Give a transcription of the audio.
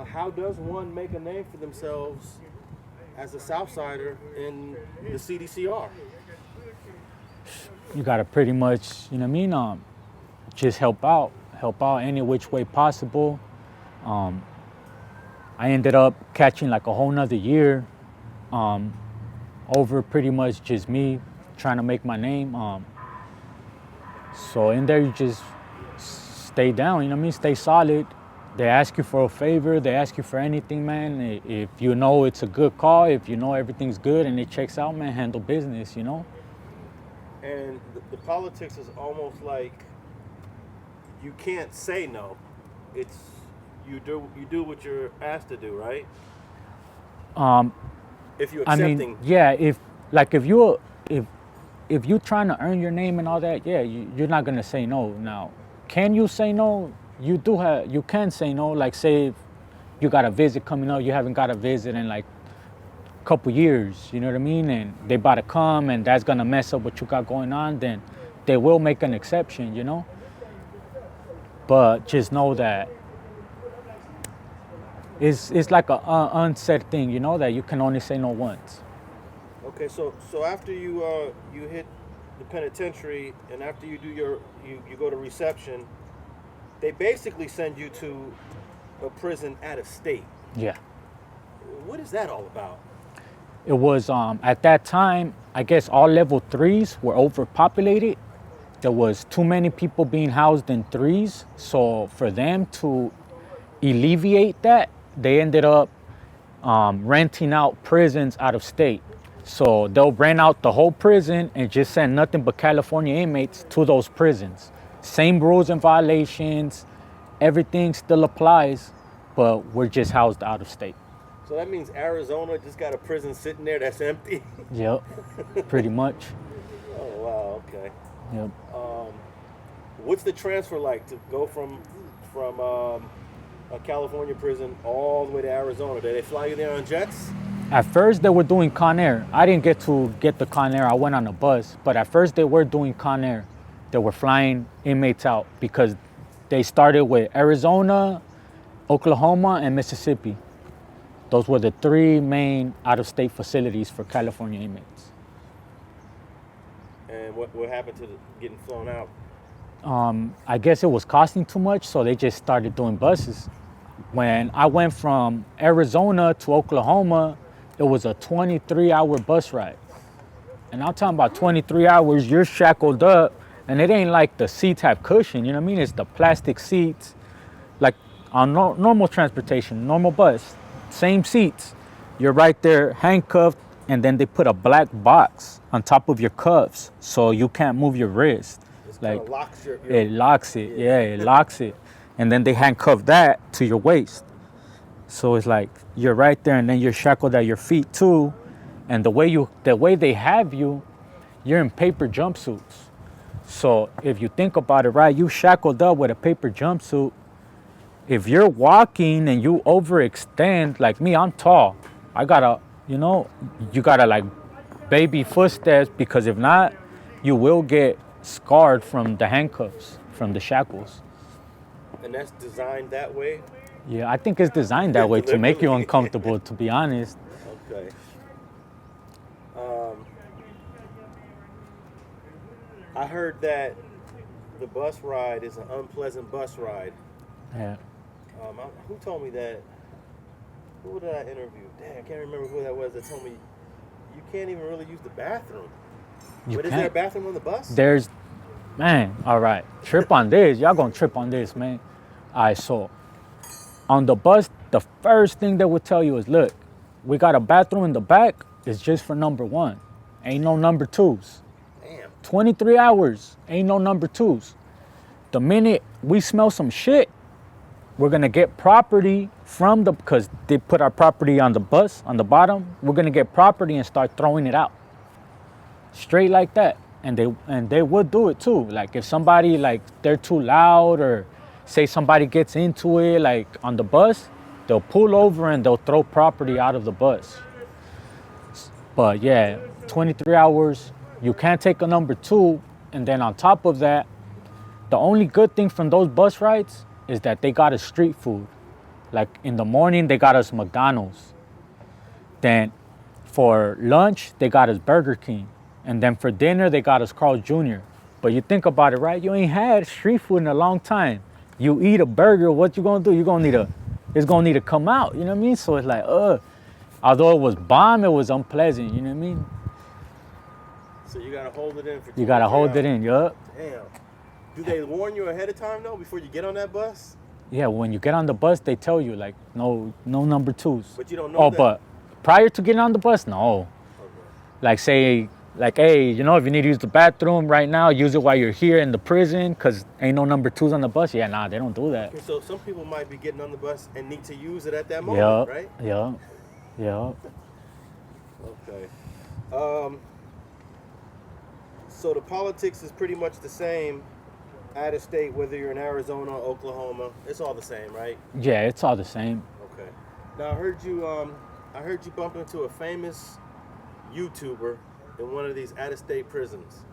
how does one make a name for themselves as a Southsider in the CDCR? You gotta pretty much, you know what I mean, just help out any which way possible. I ended up catching like a whole nother year over pretty much just me trying to make my name. So in there you just stay down, you know what I mean, stay solid. They ask you for a favor, they ask you for anything, man. If you know it's a good call, if you know everything's good and it checks out, man, handle business, you know? And the politics is almost like you can't say no. It's you do what you're asked to do, right? If you're accepting. I mean, yeah, if you're trying to earn your name and all that, yeah, you're not gonna say no. Now, can you say no? You can say no. Like, say if you got a visit coming up, you haven't got a visit in like a couple years, you know what I mean? And they about to come, and that's gonna mess up what you got going on. Then they will make an exception, you know. But just know that it's like a unsaid thing, you know, that you can only say no once. Okay, so after you hit the penitentiary and after you do you go to reception, they basically send you to a prison out of state. Yeah. What is that all about? It was at that time, I guess all level 3s were overpopulated. There was too many people being housed in 3s. So for them to alleviate that, they ended up renting out prisons out of state. So they'll rent out the whole prison and just send nothing but California inmates to those prisons. Same rules and violations, everything still applies, but we're just housed out of state. So that means Arizona just got a prison sitting there that's empty? Yep, pretty much. Oh, wow, okay. Yep. What's the transfer like to go from a California prison all the way to Arizona? Did they fly you there on jets? At first they were doing Con Air. I didn't get the Con Air, I went on a bus. But at first they were doing Con Air. They were flying inmates out because they started with Arizona, Oklahoma, and Mississippi. Those were the 3 main out-of-state facilities for California inmates. And what happened to getting flown out? I guess it was costing too much, so they just started doing buses. When I went from Arizona to Oklahoma, it was a 23-hour bus ride. And I'm talking about 23 hours, you're shackled up, and it ain't like the seats have cushion, you know what I mean? It's the plastic seats, like on normal transportation, normal bus, same seats. You're right there handcuffed, and then they put a black box on top of your cuffs so you can't move your wrist. It Like locks your it locks it, yeah, it locks it. And then they handcuff that to your waist. So it's like you're right there, and then you're shackled at your feet too. And the way they have you, you're in paper jumpsuits. So if you think about it, right, you shackled up with a paper jumpsuit. If you're walking and you overextend, like me, I'm tall. I gotta, you gotta like baby footsteps, because if not, you will get scarred from the handcuffs, from the shackles. And that's designed that way? Yeah, I think it's designed that way to make you uncomfortable, to be honest. Okay. I heard that the bus ride is an unpleasant bus ride. Yeah. Who told me that? Who did I interview? Dang, I can't remember who that was that told me you can't even really use the bathroom. But is there a bathroom on the bus? There's, man, all right. Trip on this. Y'all gonna trip on this, man. All right, so on the bus, the first thing they would tell you is, look, we got a bathroom in the back. It's just for number 1. Ain't no number 2s. Damn. 23 hours, ain't no number 2s. The minute we smell some shit, we're gonna get property from because they put our property on the bus, on the bottom. We're gonna get property and start throwing it out. Straight like that. And they would do it too. Like if somebody, like they're too loud, or say somebody gets into it, like on the bus, they'll pull over and they'll throw property out of the bus. But yeah, 23 hours, you can't take a number 2. And then on top of that, the only good thing from those bus rides is that they got a street food. Like in the morning, they got us McDonald's. Then for lunch, they got us Burger King. And then for dinner, they got us Carl Jr. But you think about it, right? You ain't had street food in a long time. You eat a burger, what you gonna do? It's gonna need to come out, you know what I mean? So it's like, although it was bomb, it was unpleasant, you know what I mean? So you gotta hold it in for 2 You gotta or 3 hold it hours. in, yup. Damn. Do they warn you ahead of time though before you get on that bus? Yeah, when you get on the bus, they tell you like, no number twos. But you don't know Oh, that. but prior to getting on the bus, no. Okay. Like say, like, hey, you know, if you need to use the bathroom right now, use it while you're here in the prison, cause ain't no number twos on the bus. Yeah, nah, they don't do that. Okay, so some people might be getting on the bus and need to use it at that moment, right? Yeah. Okay. So the politics is pretty much the same out of state, whether you're in Arizona or Oklahoma. It's all the same, right? Yeah, it's all the same. Okay. Now I heard you bump into a famous YouTuber in one of these out of state prisons.